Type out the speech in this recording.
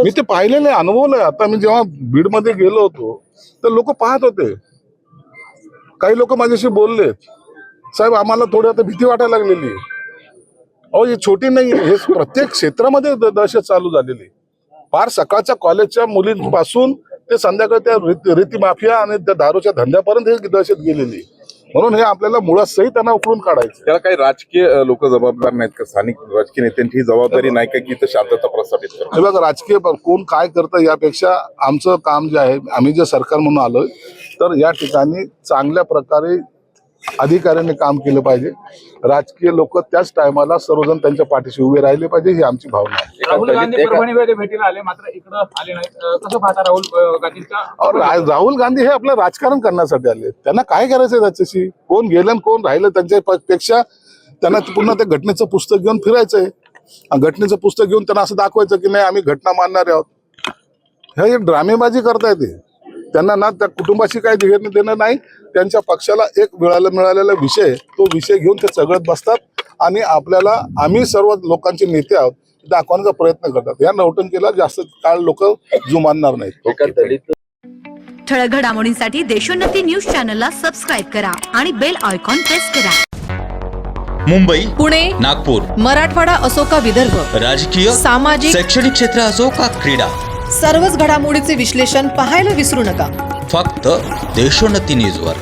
मी ते पाहिलेलं आहे, अनुभवलंय. आता मी जेव्हा बीड मध्ये गेलो होतो तर लोक पाहत होते. काही लोक माझ्याशी बोलले, साहेब आम्हाला थोडी आता भीती वाटायला लागलेली. अहो ही छोटी नाही, हे प्रत्येक क्षेत्रामध्ये दहशत चालू झालेली. फार सकाळच्या कॉलेजच्या मुलींपासून ते संध्याकाळी त्या रीती माफिया आणि त्या दारूच्या धंद्यापर्यंत हे दहशत गेलेली. म्हणून हे आपल्याला मुळात सहित त्यांना उकळून काढायचं. त्याला काही राजकीय लोक जबाबदार नाहीत का? स्थानिक राजकीय नेत्यांची जबाबदारी नाही का की इथं शांतता प्रस्थापित करणं? हे बघा, राजकीय कोण काय करतं यापेक्षा आमचं काम जे आहे, आम्ही जे सरकार म्हणून आलोय तर या ठिकाणी चांगल्या प्रकारे अधिकाऱ्यांनी काम केलं पाहिजे. राजकीय लोक त्याच टायमाला सर्वजण त्यांच्या पाठीशी उभे राहिले पाहिजे, ही आमची भावना आहे. राहुल गांधी परभणीमध्ये भेटीला आले, मात्र इकडं आले नाहीत. कसं पाहता राहुल गांधींच्या? राहुल गांधी हे आपलं राजकारण करण्यासाठी आले. त्यांना काय करायचंय त्याच्याशी? कोण गेलं आणि कोण राहिलं त्यांच्यापेक्षा त्यांना पुन्हा त्या घटनेचं पुस्तक घेऊन फिरायचंय. घटनेचं पुस्तक घेऊन त्यांना असं दाखवायचं की नाही आम्ही घटना मानणारे आहोत. हे ड्रामेबाजी करता येते. त्यांना ना त्या कुटुंबाशी काही घेणं देणं नाही. त्यांच्या पक्षाला एक मिळालेला विषय, तो विषय घेऊन ते चघळत बसतात आणि आपल्याला आम्ही सर्व लोकांचे नेते आहोत दाखवण्याचा प्रयत्न करतात. या नौटंकीला जास्त काळ लोक जुमानणार नाहीत. ठळक घडामोडींसाठी देशोन्नती न्यूज चॅनलला सबस्क्राईब करा आणि बेल आयकॉन प्रेस करा. मुंबई, पुणे, नागपूर, मराठवाडा असो का विदर्भ, राजकीय, सामाजिक, शैक्षणिक क्षेत्र असो का क्रीडा, सर्वच घडामोडीचे विश्लेषण पाहायला विसरू नका. फक्त देशोन्नती न्यूजवर.